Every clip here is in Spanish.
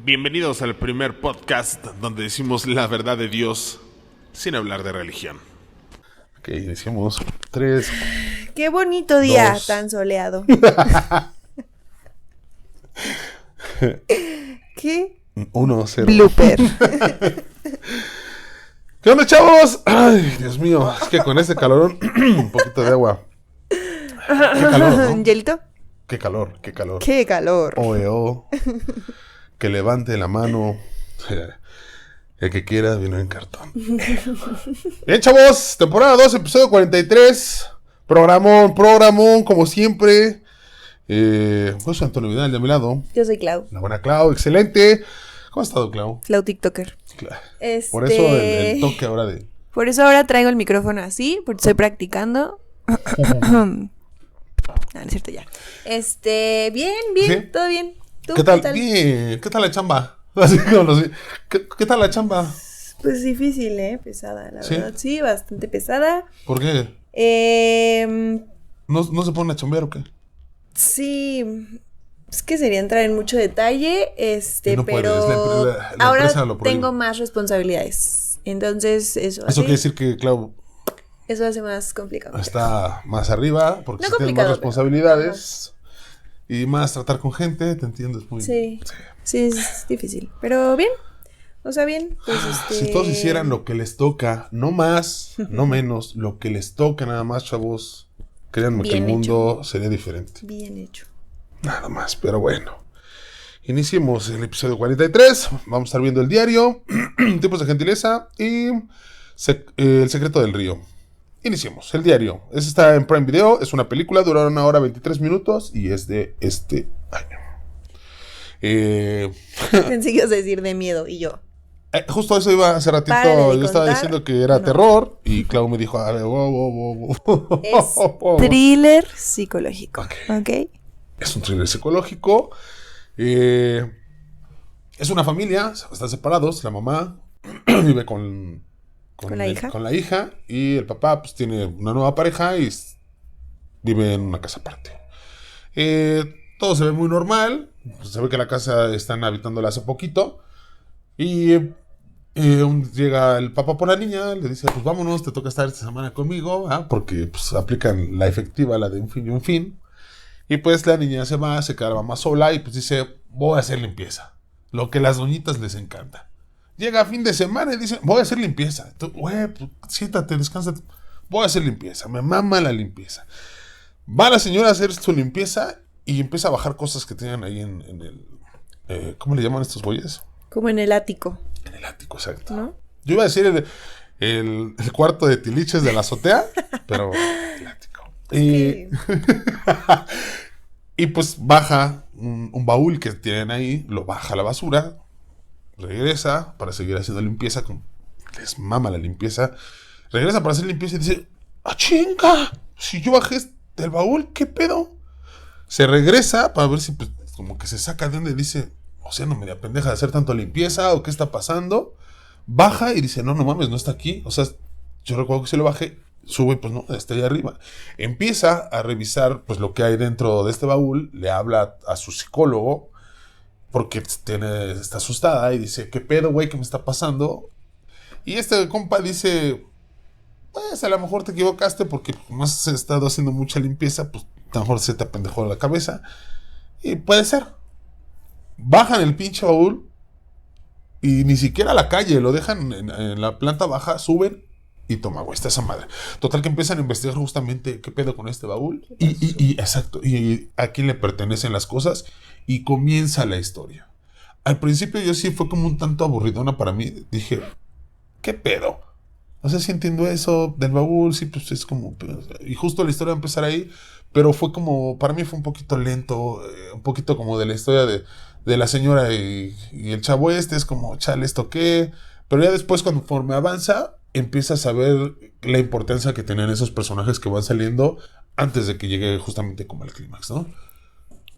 Bienvenidos al primer podcast donde decimos la verdad de Dios sin hablar de religión. Ok, iniciamos. 3. Qué bonito día 2. tan soleado. ¿Qué? 1-0. Blooper. ¿Qué onda, chavos? Ay, Dios mío, es que con este calorón, un poquito de agua. Qué calor, ¿no? ¿Hielito? Qué calor, qué calor. Qué calor. Oeo. Que levante la mano. El que quiera vino en cartón. Bien, chavos, temporada 2, episodio 43. Programón, como siempre. Pues Antonio Vidal de mi lado. Yo soy Clau. La buena Clau, excelente. ¿Cómo has estado, Clau? Clau TikToker. Por eso el toque ahora de... Por eso ahora traigo el micrófono así, porque estoy practicando. No, no es cierto, ya. Bien, ¿Sí? todo bien. ¿Tú, ¿Qué tal? Bien, ¿qué tal la chamba? Así como ¿Qué tal la chamba? Pues difícil, pesada, la verdad. Sí, bastante pesada. ¿Por qué? ¿No se ponen a chambear o qué? Sí, es que sería entrar en mucho detalle, no pero puedes, la ahora empresa lo prohíbe. tengo más responsabilidades. Entonces, eso Quiere decir que, Clau, eso hace más complicado. está más arriba porque No si tienes más complicado, responsabilidades y más tratar con gente, te entiendo, es muy... Sí, es difícil, pero bien. O sea, bien, pues Si todos hicieran lo que les toca, no más, no menos, lo que les toca nada más, chavos, créanme que el Bien mundo sería diferente. Bien hecho. Nada más, pero bueno. Iniciemos el episodio 43. Vamos a estar viendo el diario, tipos de gentileza y el secreto del río. Iniciemos. El diario. Este está en Prime Video. Es una película, dura 1 hora 23 minutos y es de este año. Pensé que ibas a decir de miedo y yo. Justo eso iba hace ratito. Yo estaba diciendo que era terror y Clau me dijo, a ver, Es thriller psicológico. Ok. Es un thriller psicológico. Es una familia, están separados. La mamá vive con la hija y el papá pues tiene una nueva pareja y vive en una casa aparte. Todo se ve muy normal. Se ve que la casa están habitándola hace poquito. Y llega el papá por la niña, le dice, pues vámonos, te toca estar esta semana conmigo, porque pues aplican la efectiva, la de un fin y un fin. Y pues la niña se va, se queda la mamá sola y pues dice, voy a hacer limpieza. Lo que a las doñitas les encanta. Llega fin de semana y dice, voy a hacer limpieza. Güey, pues, siéntate, descansa. Voy a hacer limpieza, me mama la limpieza. Va la señora a hacer su limpieza y empieza a bajar cosas que tenían ahí en el... ¿cómo le llaman estos güeyes? Como en el ático. En el ático, exacto. ¿No? Yo iba a decir el cuarto de tiliches de la azotea, pero el ático. Y pues baja un baúl que tienen ahí, lo baja a la basura, regresa para seguir haciendo limpieza, les mama la limpieza, regresa para hacer limpieza y dice, ¡ah, chinga! Si yo bajé del baúl, ¿qué pedo? Se regresa para ver si pues, como que se saca de donde dice, o sea, no media pendeja de hacer tanto limpieza o qué está pasando. Baja y dice, no mames, no está aquí. O sea, yo recuerdo que se lo bajé, sube y pues no, está ahí arriba. Empieza a revisar pues lo que hay dentro de este baúl, le habla a su psicólogo porque está asustada y dice, ¿qué pedo, güey? ¿Qué me está pasando? Y este compa dice, pues a lo mejor te equivocaste porque más has estado haciendo mucha limpieza, pues a lo mejor se te apendejó la cabeza. Y puede ser. Bajan el pinche baúl y ni siquiera a la calle, lo dejan en la planta baja, suben y toma, güey, está esa madre. Total que empiezan a investigar justamente qué pedo con este baúl exacto, y a quién le pertenecen las cosas y comienza la historia. Al principio yo sí fue como un tanto aburridona para mí, dije, ¿qué pedo? O sea, sí entiendo eso del baúl, sí, pues es como... Y justo la historia va a empezar ahí, pero fue como... Para mí fue un poquito lento, un poquito como de la historia de la señora y el chavo es como, chale, ¿esto qué? Pero ya después, conforme avanza, empiezas a ver la importancia que tenían esos personajes que van saliendo antes de que llegue justamente como al clímax, ¿no?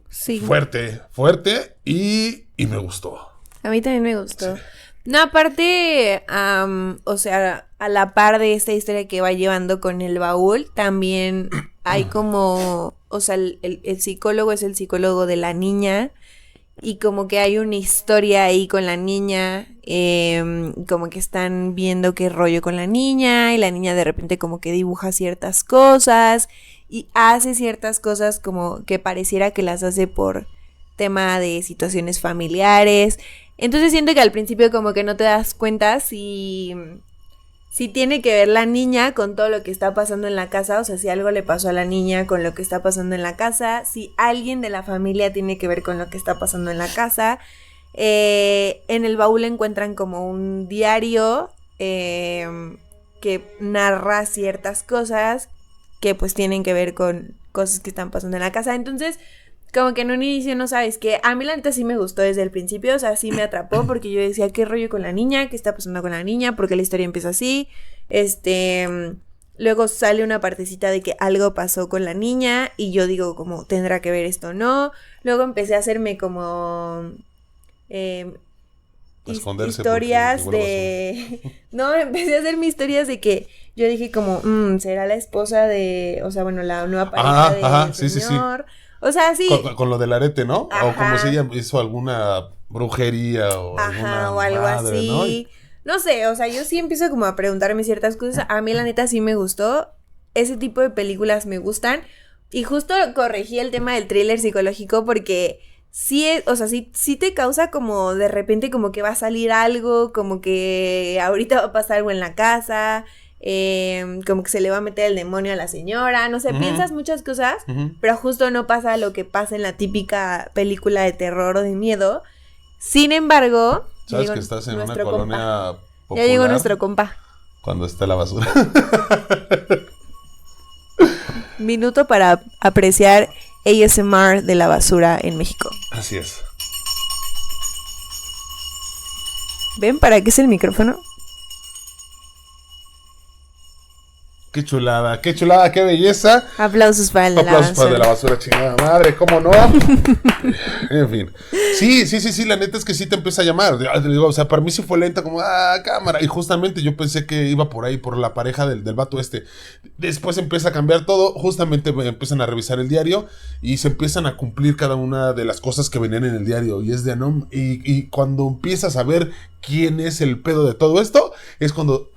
Sí. Fuerte y me gustó. A mí también me gustó. Sí. No, aparte, o sea, a la par de esta historia que va llevando con el baúl, también hay como, o sea, el psicólogo es el psicólogo de la niña y como que hay una historia ahí con la niña, como que están viendo qué rollo con la niña y la niña de repente como que dibuja ciertas cosas y hace ciertas cosas como que pareciera que las hace por tema de situaciones familiares. Entonces siento que al principio como que no te das cuenta si tiene que ver la niña con todo lo que está pasando en la casa, o sea, si algo le pasó a la niña con lo que está pasando en la casa, si alguien de la familia tiene que ver con lo que está pasando en la casa. En el baúl encuentran como un diario que narra ciertas cosas que pues tienen que ver con cosas que están pasando en la casa. Entonces, como que en un inicio no sabes qué. A mí la neta sí me gustó desde el principio, o sea, sí me atrapó porque yo decía, ¿qué rollo con la niña? ¿Qué está pasando con la niña? ¿Por qué la historia empieza así? Luego sale una partecita de que algo pasó con la niña y yo digo como, ¿tendrá que ver esto o no? Luego empecé a hacerme como historias de... No, empecé a hacerme historias de que yo dije como, será la esposa de... O sea, bueno, la nueva pareja del señor... Sí. O sea, sí. Con lo del arete, ¿no? Ajá. O como si ella hizo alguna brujería o alguna o algo madre, así. No sé, o sea, yo sí empiezo como a preguntarme ciertas cosas. A mí la neta sí me gustó. Ese tipo de películas me gustan. Y justo corregí el tema del thriller psicológico porque sí, o sea, sí te causa como de repente como que va a salir algo, como que ahorita va a pasar algo en la casa. Como que se le va a meter el demonio a la señora, no sé, piensas muchas cosas, pero justo no pasa lo que pasa en la típica película de terror o de miedo. Sin embargo, sabes que estás en una colonia popular. Ya llegó nuestro compa. Cuando está la basura. Minuto para apreciar ASMR de la basura en México. Así es. ¿Ven para qué es el micrófono? Qué chulada, qué belleza. Aplausos para la Aplausos para de la basura, chingada madre, ¿cómo no? En fin. Sí, la neta es que sí te empieza a llamar. O sea, para mí sí fue lenta, como, cámara. Y justamente yo pensé que iba por ahí, por la pareja del vato este. Después empieza a cambiar todo. Justamente empiezan a revisar el diario y se empiezan a cumplir cada una de las cosas que venían en el diario. Y es de no. Y cuando empiezas a ver quién es el pedo de todo esto, es cuando,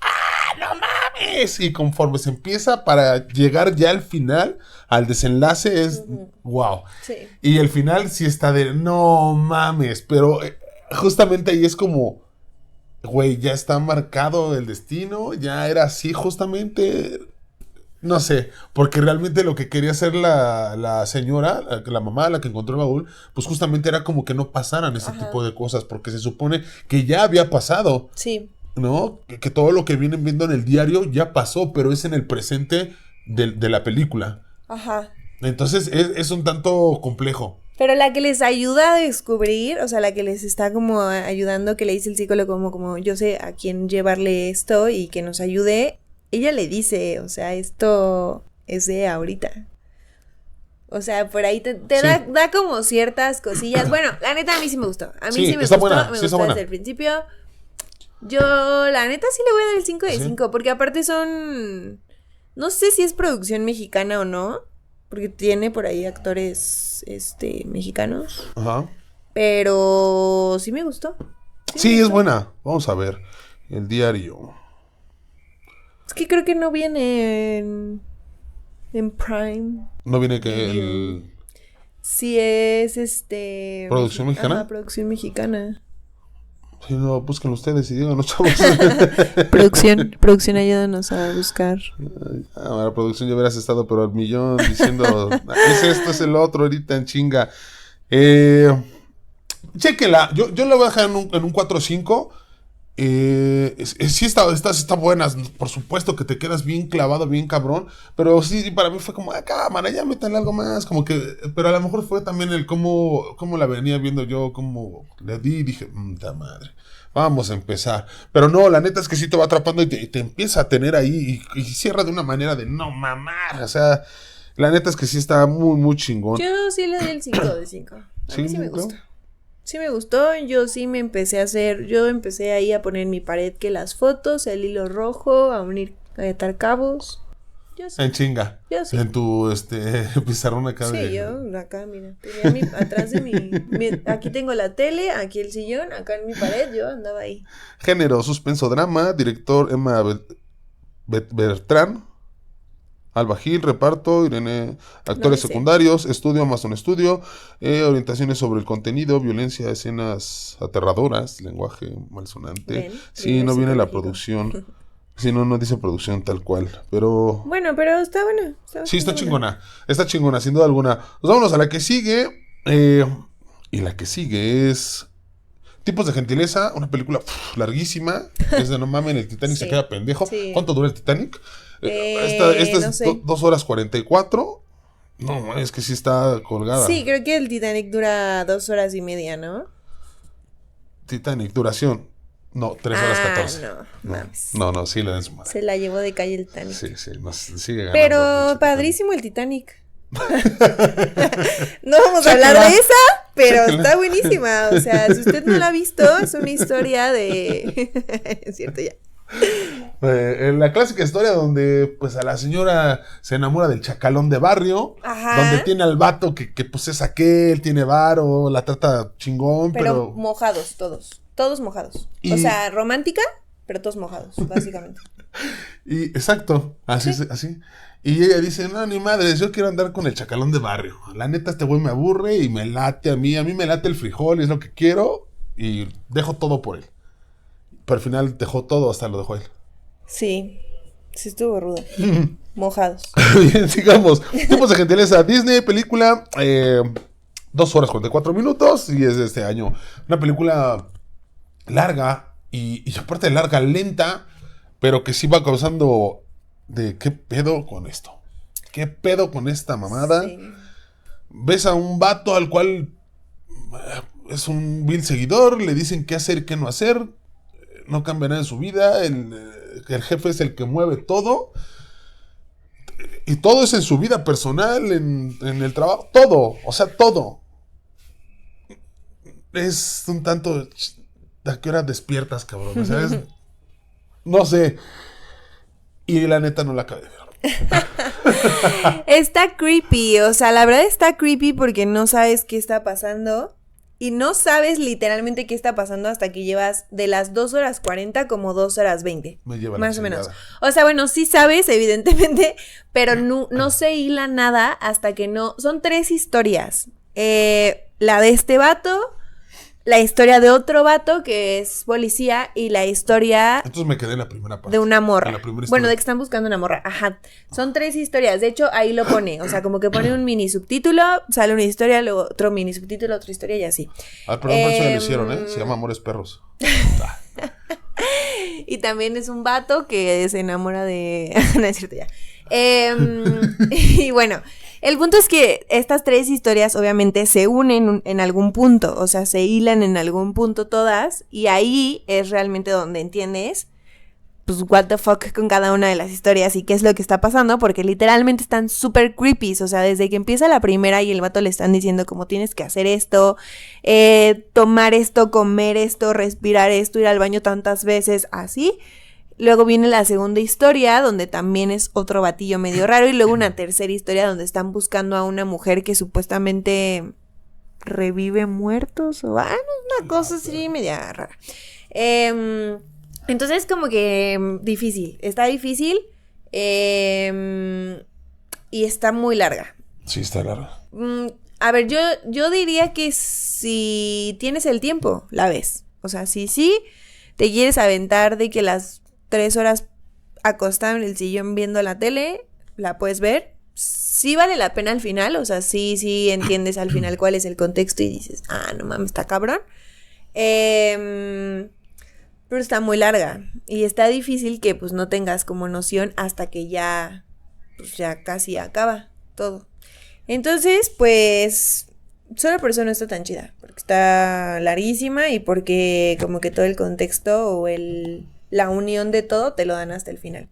no mames. Y conforme se empieza para llegar ya al final, al desenlace, es wow. Sí. Y el final sí está de no mames, pero justamente ahí es como, güey, ya está marcado el destino, ya era así justamente, no sé, porque realmente lo que quería hacer la señora, la mamá, la que encontró el baúl, pues justamente era como que no pasaran ese tipo de cosas, porque se supone que ya había pasado. Sí. ¿No? Que todo lo que vienen viendo en el diario ya pasó, pero es en el presente de la película. Ajá. Entonces es un tanto complejo. Pero la que les ayuda a descubrir, o sea, la que les está como ayudando, que le dice el psicólogo como yo sé a quién llevarle esto y que nos ayude, ella le dice, o sea, esto es de ahorita. O sea, por ahí te Sí. da como ciertas cosillas. Bueno, la neta a mí sí me gustó. A mí sí me está gustó, buena, me sí está gustó buena. desde el principio. Yo, la neta, sí le voy a dar el 5 de 5, porque aparte son... No sé si es producción mexicana o no, porque tiene por ahí actores mexicanos. Ajá. Pero sí me gustó. Sí, es buena. Vamos a ver. El diario. Es que creo que no viene en Prime. ¿No viene que el... Sí es ¿Producción mexicana? Ajá, producción mexicana. Si no, búsquenlo ustedes y díganos, chavos. Producción, ayúdanos a buscar. La producción ya hubieras estado pero al millón diciendo, es esto, es el otro, ahorita en chinga. Chéquela, yo la voy a dejar en un 4 o 5. Sí está buena, por supuesto que te quedas bien clavado, bien cabrón, pero sí, para mí fue como, cámara, ya métanle algo más, como que, pero a lo mejor fue también el cómo la venía viendo yo, cómo le di y dije, ta madre, vamos a empezar, pero no, la neta es que sí te va atrapando y te empieza a tener ahí y cierra de una manera de no mamar, o sea, la neta es que sí está muy, muy chingón. Yo sí le di el 5 de 5. A mí sí me ¿no? gusta. Sí me gustó, yo sí me empecé a hacer, yo empecé ahí a poner en mi pared que las fotos, el hilo rojo, a unir, a atar cabos. yo sí. En chinga. Yo sí. En tu pizarrón acá Sí, de... yo acá, mira, tenía atrás de aquí tengo la tele, aquí el sillón, acá en mi pared, yo andaba ahí. Género, suspenso, drama, director Emma Bertrand, Alba Gil, reparto, Irene, actores sé. secundarios, estudio, Amazon Studio, orientaciones sobre el contenido, violencia, escenas aterradoras, lenguaje malsonante. Ven, Sí, primer no viene la psicológico. producción. Sí, no dice producción tal cual, pero... Bueno, pero está buena. Sí, está chingona. Está chingona, sin duda alguna. Pues vámonos a la que sigue. Y la que sigue es Tipos de Gentileza, una película larguísima. Es de no mames, el Titanic se Sí. queda pendejo. Sí. ¿Cuánto dura el Titanic? Esta no es sé. 2 horas 44. No, es que sí está colgada. Sí, creo que el Titanic dura 2 horas y media, ¿no? Titanic, duración. No, 3 horas 14. No, mames. No, sí le den su madre. Se la llevó de calle el Titanic. Sí, sigue ganando. Pero pinche padrísimo el Titanic. No vamos a hablar Chéquenla. de esa, pero Chéquenla. está buenísima. O sea, si usted no la ha visto, es una historia de... Es cierto, ya. En la clásica historia donde pues a la señora se enamora del chacalón de barrio, Ajá. donde tiene al vato que pues es aquel, tiene varo, la trata chingón, Pero pero... mojados todos. Todos mojados. Y- O sea, romántica, pero todos mojados, básicamente. Y exacto, así, así. Y ella dice, no, ni madres, yo quiero andar con el chacalón de barrio. La neta, este güey me aburre y me late a mí me late el frijol y es lo que quiero y dejo todo por él. Pero al final dejó todo, hasta lo dejó él. Sí. Sí estuvo rudo. Mojados. Bien, sigamos. Tipos de Gentileza, Disney, película, 2 horas 44 minutos y es de este año. Una película larga y aparte larga, lenta, pero que sí va causando de qué pedo con esto. ¿Qué pedo con esta mamada? Sí. Ves a un vato al cual es un vil seguidor, le dicen qué hacer y qué no hacer, no cambia nada en su vida, el jefe es el que mueve todo. Y todo es en su vida personal, en el trabajo, todo, o sea, todo. Es un tanto... ¿A qué hora despiertas, cabrón? O sea, no sé. Y la neta no la acabé de ver. Está creepy, o sea, la verdad está creepy porque no sabes qué está pasando y no sabes literalmente qué está pasando hasta que llevas de las 2 horas 40 como 2 horas 20. Me lleva la más o menos. chingada. O sea, bueno, sí sabes, evidentemente, pero no se hila nada hasta que no... Son 3 historias. La de este vato, la historia de otro vato que es policía y la historia Entonces me quedé en la primera parte. de una morra. En la primera Bueno, historia. de que están buscando una morra. Ajá. Son 3 historias. De hecho, ahí lo pone. O sea, como que pone un mini subtítulo, sale una historia, luego otro mini subtítulo, otra historia y así. Ah, perdón, por eso ya lo hicieron, ¿eh? Se llama Amores Perros. Y también es un vato que se enamora de... No es cierto ya. Y bueno, el punto es que estas 3 historias obviamente se unen en algún punto, o sea, se hilan en algún punto todas y ahí es realmente donde entiendes, pues, what the fuck con cada una de las historias y qué es lo que está pasando, porque literalmente están súper creepy, o sea, desde que empieza la primera y el vato le están diciendo como tienes que hacer esto, tomar esto, comer esto, respirar esto, ir al baño tantas veces, así. Luego viene la segunda historia, donde también es otro batillo medio raro. Y luego una tercera historia donde están buscando a una mujer que supuestamente revive muertos. O una cosa así media rara. Entonces como que difícil. Está difícil. Y está muy larga. Sí, está larga. A ver, yo diría que si tienes el tiempo, la ves. O sea, si te quieres aventar de que las 3 horas acostado en el sillón viendo la tele, la puedes ver. Sí vale la pena al final, o sea, sí entiendes al final cuál es el contexto y dices, no mames, está cabrón. Pero está muy larga y está difícil que pues no tengas como noción hasta que ya, pues ya casi acaba todo. Entonces, pues, solo por eso no está tan chida, porque está larguísima y porque como que todo el contexto o la unión de todo te lo dan hasta el final.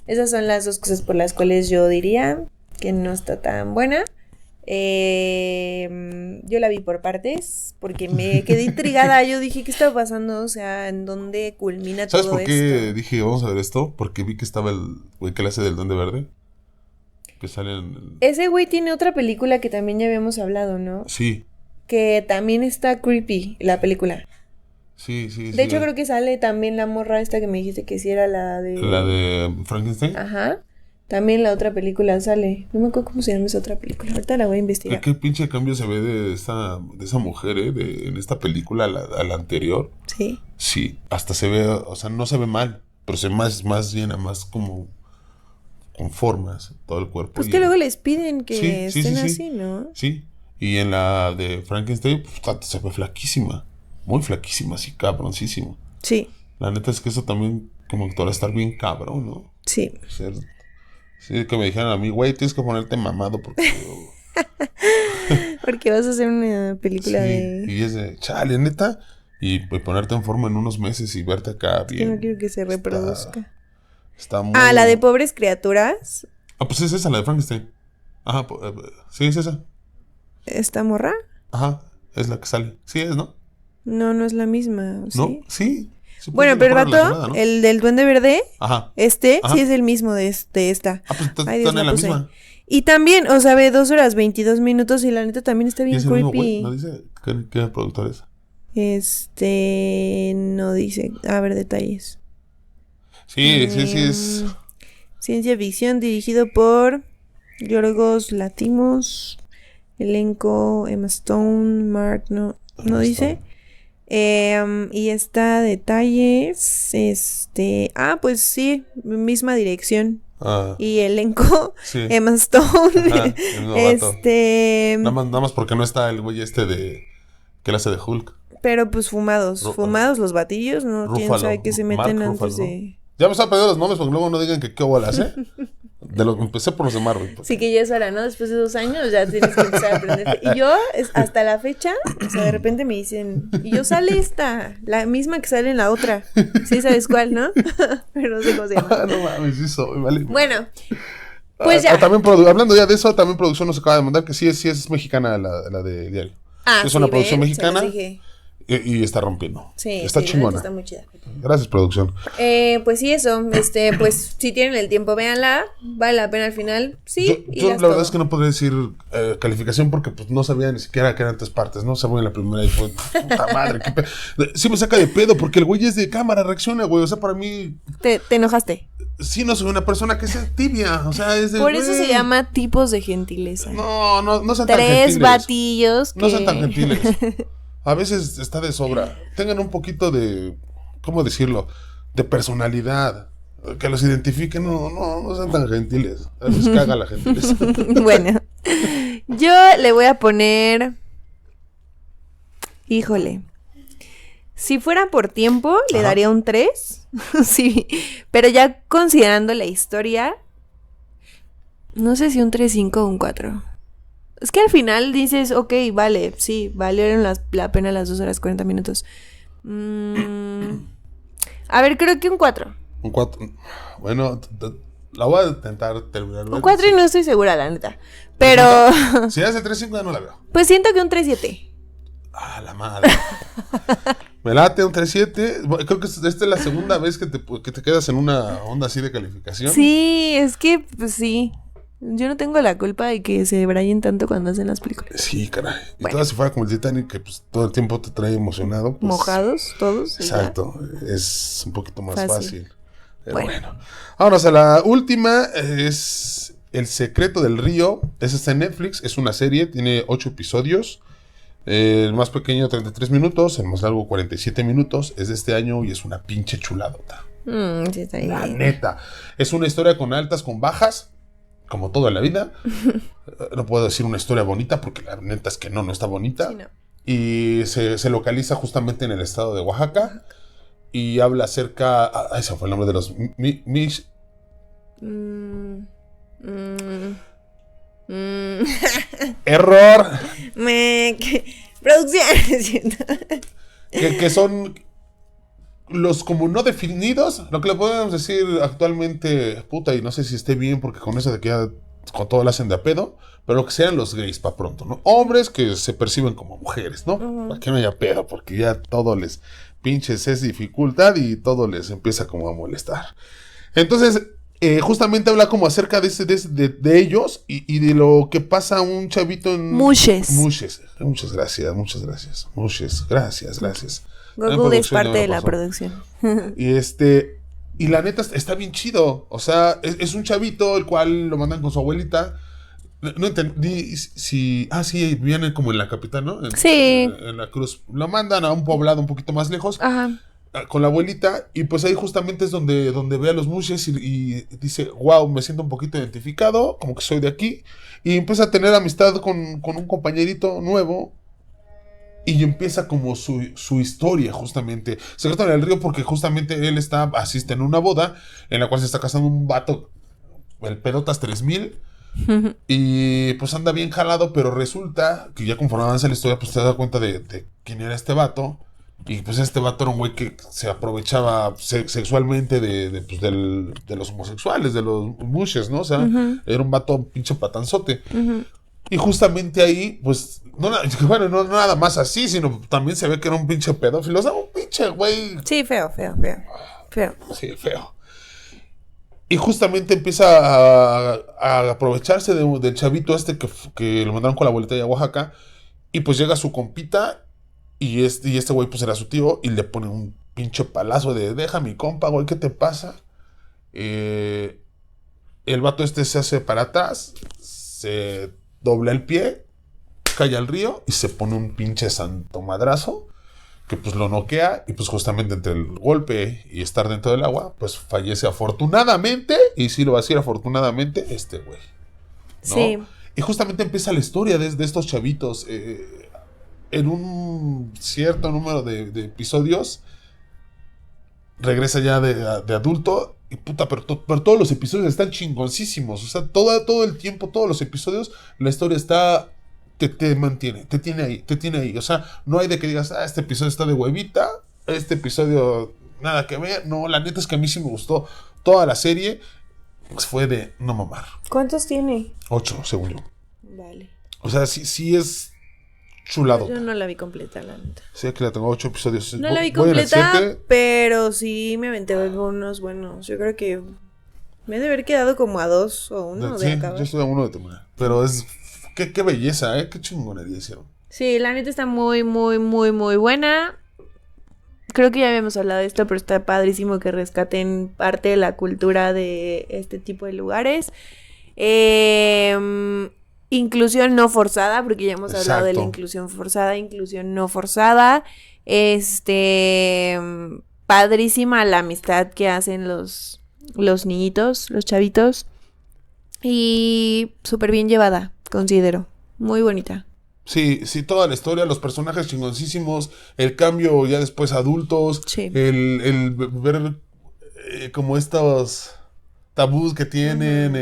Esas son las 2 cosas por las cuales yo diría que no está tan buena. Yo la vi por partes porque me quedé intrigada. Yo dije, ¿qué está pasando? O sea, ¿en dónde culmina ¿Sabes todo por qué esto? dije vamos a ver esto? Porque vi que estaba el güey que le hace del Duende Verde. que salen... Ese güey tiene otra película que también ya habíamos hablado, ¿no? Sí, Que también está creepy, la película. sí. De hecho, creo que sale también la morra esta que me dijiste que sí era la de... La de Frankenstein. Ajá. También la otra película sale. No me acuerdo cómo se llama esa otra película. Ahorita la voy a investigar. ¿Qué pinche cambio se ve de esa mujer, en esta película a la anterior? Sí. Sí, hasta se ve, o sea, no se ve mal, pero se ve más llena, más como con formas, todo el cuerpo. Pues y que luego les piden que Sí, estén sí. así, ¿no? Sí, y en la de Frankenstein, pues, se ve flaquísima, muy flaquísima, así cabroncísimo. Sí, La neta es que eso también, como actor, estar bien cabrón, ¿no? sí. Sí, que me dijeran a mí, güey, tienes que ponerte mamado porque... Porque vas a hacer una película sí, de... y es de, chale, neta, y ponerte en forma en unos meses y verte acá Que bien. no quiero que se reproduzca. Está muy... Ah, la de Pobres Criaturas. Ah, pues es esa, la de Frankenstein. Ajá, sí, es esa. ¿Esta morra? Ajá, es la que sale. Sí es, ¿no? No, no es la misma, ¿sí? ¿No? Sí. Sí, Bueno, pues, pero el mejor vato, relacionada, ¿no? el del Duende Verde, Ajá. Ajá. Sí Ajá. es el mismo de esta. Ah, pues Ay, Dios, están en la puse. misma. Y también, o sea, ve 2 horas 22 minutos y la neta también está ¿Y bien es el mismo güey? creepy. ¿No dice qué productor es? No dice. A ver, detalles. Sí es... Ciencia ficción dirigido por Yorgos Lanthimos. Elenco, Emma Stone, Mark, no dice. Y está detalles. Pues sí, misma dirección. Ah, Y elenco, sí. Emma Stone. Ajá, el novato. Nada más porque no está el güey que él hace de Hulk. Pero pues fumados los batillos, ¿no? ¿Quién Ruffalo, sabe qué se meten Mark antes Ruffalo, de...? Ya me están perdiendo los nombres porque luego no digan que qué bolas, ¿eh? Empecé por los de Marvel. Sí, que ya es hora, ¿no? Después de 2 años ya tienes que empezar a aprenderte. Y yo, hasta la fecha, o sea, de repente me dicen, y yo sale esta, la misma que sale en la otra. Sí, ¿sabes cuál, no? Pero no sé cómo se llama. No mames, sí soy, vale. Bueno, pues ya. También hablando ya de eso, también producción nos acaba de mandar que sí es mexicana la de Diario. Es una producción mexicana. Y está rompiendo. Sí, está chingona. Está muy chida. Gracias, producción. Pues sí, eso. Pues si tienen el tiempo, véanla. Vale la pena al final. Sí. Yo la verdad es que no podría decir calificación porque pues no sabía ni siquiera que eran 3 partes, ¿no? Se voy en la primera y fue, puta madre, qué sí me saca de pedo porque el güey es de cámara, reacciona, güey. O sea, para mí... ¿Te enojaste? Sí, no soy una persona que sea tibia. O sea, es de... Por eso se llama tipos de gentileza. No sean tan gentiles. 3 batillos que... No sean tan gentiles. A veces está de sobra. Tengan un poquito de, ¿cómo decirlo? De personalidad. Que los identifiquen. No sean tan gentiles. A veces caga la gentileza. Bueno, yo le voy a poner... Híjole. Si fuera por tiempo, le daría un 3. Sí, pero ya considerando la historia, no sé si un 3.5 o un 4. Es que al final dices, ok, vale, sí, valieron la pena las 2 horas 40 minutos. A ver, creo que un 4. Un 4. Bueno, la voy a intentar terminar. Un 4 y no estoy segura, la neta. Pero... Si hace 3.5 ya no la veo. Pues siento que un 3.7. Ah, la madre. Me late un 3.7. Creo que esta es la segunda vez que te quedas en una onda así de calificación. Sí, es que, pues sí. Yo no tengo la culpa de que se brayen tanto cuando hacen las películas. Sí, caray. Y Bueno. todo si fuera como el Titanic, que pues todo el tiempo te trae emocionado. Pues, Mojados todos. Exacto. Es un poquito más fácil. Pero Bueno. Vámonos a la última. Es El secreto del río. Esa está en Netflix. Es una serie. Tiene 8 episodios. El más pequeño 33 minutos. El más largo 47 minutos. Es de este año y es una pinche chuladota. Sí, está bien. La neta. Es una historia con altas, con bajas. Como todo en la vida. No puedo decir una historia bonita porque la neta es que no está bonita. Sí, no. Y se localiza justamente en el estado de Oaxaca. Y habla acerca... ese fue el nombre de los... Error. Producción. Que son los como no definidos. Lo que le podemos decir actualmente, puta, y no sé si esté bien porque con eso de que ya con todo lo hacen de a pedo, pero lo que sean los gays para pronto, ¿no? Hombres que se perciben como mujeres, ¿no? Para que no haya pedo, porque ya todo les pinches es dificultad y todo les empieza como a molestar. Entonces, Justamente habla como acerca de ellos y de lo que pasa a un chavito en... Mushes. Muchas gracias. Mushes, gracias. Google es parte de la producción. Y la neta está bien chido. O sea, es un chavito el cual lo mandan con su abuelita. No entendí si... sí, viene como en la capital, ¿no? Sí. En la Cruz. Lo mandan a un poblado un poquito más lejos. Ajá. Con la abuelita. Y pues ahí justamente es donde ve a los mushes y dice, wow, me siento un poquito identificado. Como que soy de aquí. Y empieza a tener amistad con un compañerito nuevo. Y empieza como su historia, justamente. Se corta en el río porque justamente él asiste en una boda en la cual se está casando un vato, el Pedotas 3000. Y pues anda bien jalado, pero resulta que ya conforme avanza la historia, pues te das cuenta de quién era este vato. Y pues este vato era un güey que se aprovechaba sexualmente de los homosexuales, de los mushes, ¿no? O sea, era un vato pinche patanzote. Y justamente ahí, pues, no nada más así, sino también se ve que era un pinche pedófilo. O sea, un pinche güey. Sí, feo. Sí, feo. Y justamente empieza a aprovecharse del chavito que lo mandaron con la abuelita de Oaxaca. Y pues llega su compita. Y este güey pues era su tío. Y le pone un pinche palazo de deja mi compa, güey, ¿qué te pasa? El vato se hace para atrás. Se dobla el pie. Cae al río. Y se pone un pinche santo madrazo. Que pues lo noquea. Y pues justamente entre el golpe y estar dentro del agua, pues fallece afortunadamente. Y sí lo va a decir afortunadamente este güey, ¿no? Sí. Y justamente empieza la historia de estos chavitos. En un cierto número de episodios regresa ya de adulto y puta, pero todos los episodios están chingoncísimos. O sea, todo el tiempo, todos los episodios, la historia está... Te mantiene, te tiene ahí. O sea, no hay de que digas, este episodio está de huevita, este episodio nada que ver. No, la neta es que a mí sí me gustó toda la serie. Pues fue de no mamar. ¿Cuántos tiene? 8, según yo. Vale. O sea, sí es chulado. Yo no la vi completa, la neta. Sí, que la tengo 8 episodios. No la vi Voy en el completa, 7. pero sí me aventé algunos buenos. Yo creo que me he de haber quedado como a 2 o 1 de Sí, acabar. yo estoy a 1 de terminar. Pero es... Qué belleza, qué chingonería hicieron. Sí, la neta está muy buena. Creo que ya habíamos hablado de esto, pero está padrísimo que rescaten parte de la cultura de este tipo de lugares. Inclusión no forzada, porque ya hemos hablado de la inclusión forzada, inclusión no forzada. Padrísima la amistad que hacen los niñitos, los chavitos. Y súper bien llevada, considero. Muy bonita. Sí, toda la historia, los personajes chingoncísimos, el cambio ya después adultos, sí. el ver como estos tabús que tienen,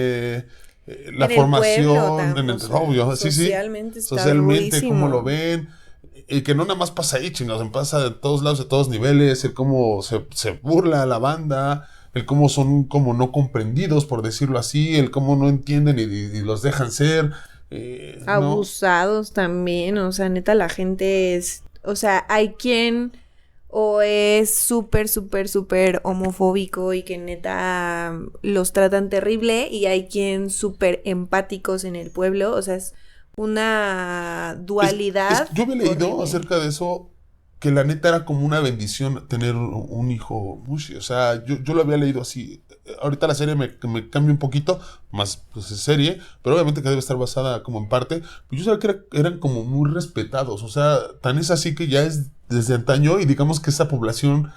la en formación, el pueblo, obvio, socialmente está socialmente, durísimo. cómo lo ven, y que no nada más pasa ahí, chingados, pasa de todos lados, de todos niveles, el cómo se burla la banda, el cómo son como no comprendidos, por decirlo así, el cómo no entienden y los dejan ser. Abusados, ¿no? También, o sea, neta, la gente es... O sea, hay quien o es súper homofóbico y que neta los tratan terrible, y hay quien súper empáticos en el pueblo, o sea, es una dualidad. Yo había leído horrible acerca de eso, que la neta era como una bendición tener un hijo mushi. O sea, yo lo había leído así. Ahorita la serie me cambia un poquito, más pues es serie, pero obviamente que debe estar basada como en parte. Pero yo sabía que eran como muy respetados. O sea, tan es así que ya es desde antaño, y digamos que esa población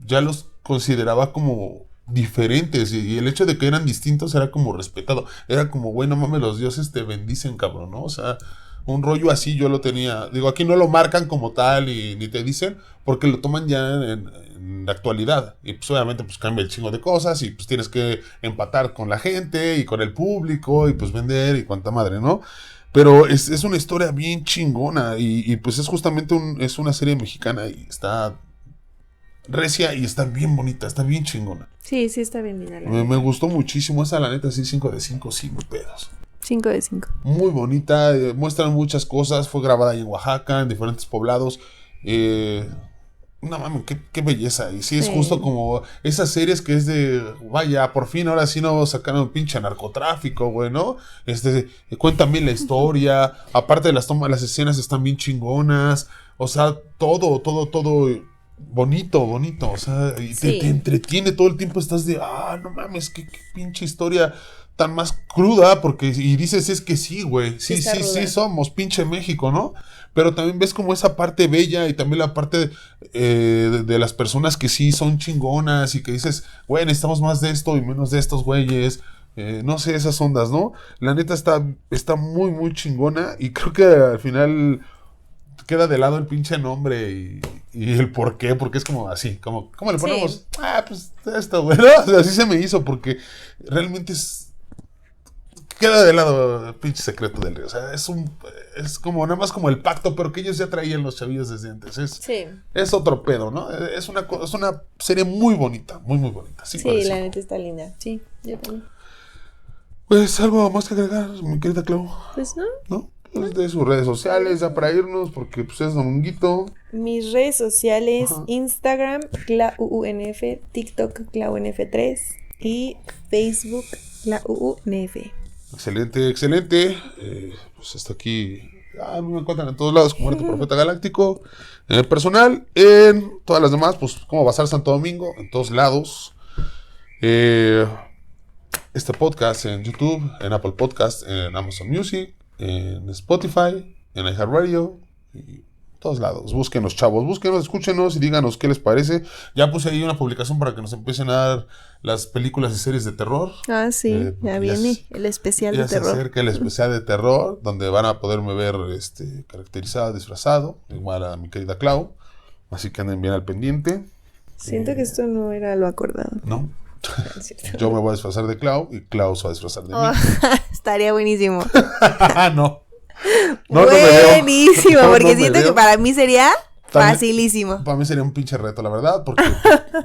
ya los consideraba como diferentes, y el hecho de que eran distintos era como respetado. Era como, güey, no mames, los dioses te bendicen, cabrón, ¿no? O sea, un rollo así yo lo tenía. Digo, aquí no lo marcan como tal y ni te dicen, porque lo toman ya en la actualidad. Y pues obviamente pues cambia el chingo de cosas, y pues tienes que empatar con la gente y con el público y pues vender y cuanta madre, ¿no? Pero es una historia bien chingona, y pues es justamente es una serie mexicana y está recia y está bien bonita, está bien chingona. Sí, está bien linda. Me gustó muchísimo esa, la neta, sí, 5 de 5, sin pedos. 5 de 5. Muy bonita, muestran muchas cosas, fue grabada ahí en Oaxaca, en diferentes poblados. No mames, qué belleza. Y sí, es Sí. justo como esas series que es de, vaya, por fin ahora sí no sacaron un pinche narcotráfico, güey, ¿no? Cuentan bien la historia. Aparte de las tomas, las escenas están bien chingonas. O sea, todo bonito. O sea, y Sí. te entretiene todo el tiempo. Estás de, no mames, qué pinche historia tan más cruda. Porque, y dices, es que sí, güey. Sí, Está sí, sí, ruda. somos pinche México, ¿no? Pero también ves como esa parte bella y también la parte de las personas que sí son chingonas y que dices, güey, necesitamos más de esto y menos de estos güeyes. No sé, esas ondas, ¿no? La neta está muy, muy chingona y creo que al final queda de lado el pinche nombre y el por qué, porque es como así, ¿cómo le ponemos? Sí. Pues esto, güey, ¿no? O sea, así se me hizo porque realmente queda de lado el pinche Secreto del Río. O sea, es como nada más como el pacto, pero que ellos ya traían los chavillos desde antes. Sí. Es otro pedo, ¿no? Es una serie muy bonita, muy, muy bonita. Sí, Sí, parece. la neta está linda. Sí, yo también. Pues algo más que agregar, mi querida Clau, Pues no. ¿no? Pues de sus redes sociales, ya para irnos, porque pues es dominguito. Mis redes sociales, Ajá. Instagram, ClauUNF, TikTok, ClauNF3 y Facebook, ClauUNF. Excelente. Pues hasta aquí. Me encuentran en todos lados como Arte Profeta Galáctico. En el personal, en todas las demás, pues como Bazar Santo Domingo, en todos lados. Este podcast en YouTube, en Apple Podcast, en Amazon Music, en Spotify, en iHeartRadio y todos lados. Búsquenos, chavos, búsquenos, escúchenos y díganos qué les parece. Ya puse ahí una publicación para que nos empiecen a dar las películas y series de terror. Ah, sí, ya viene el especial de Ya se terror. acerca el especial de terror, donde van a poderme ver caracterizado, disfrazado, igual a mi querida Clau. Así que anden bien al pendiente, Siento que esto no era lo acordado. ¿no? Es cierto. Yo me voy a disfrazar de Clau y Clau se va a disfrazar de mí. Oh, estaría buenísimo. No. No me veo. Buenísimo, No, porque no me siento que veo. para mí sería También- facilísimo. Para mí sería un pinche reto, la verdad, porque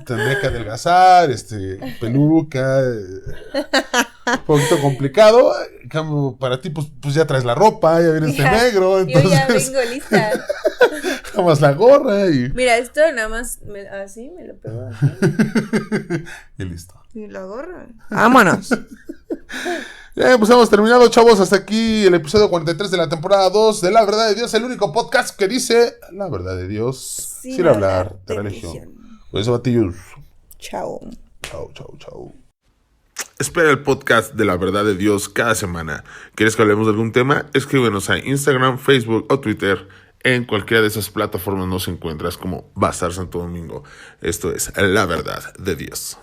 tendría que adelgazar, peluca, un poquito complicado. En cambio, para ti, pues ya traes la ropa, ya vienes de Ya, negro, Yo ya entonces vengo lista. tomas la gorra y Mira, esto nada más así me lo pego aquí. y listo. Y la gorra. Vámonos. Ya, pues hemos terminado, chavos. Hasta aquí el episodio 43 de la temporada 2 de La Verdad de Dios, el único podcast que dice la verdad de Dios sin hablar de religión. Pues batillos. Chao. Chau. Espera el podcast de La Verdad de Dios cada semana. ¿Quieres que hablemos de algún tema? Escríbenos a Instagram, Facebook o Twitter. En cualquiera de esas plataformas nos encuentras como Bazar Santo Domingo. Esto es La Verdad de Dios.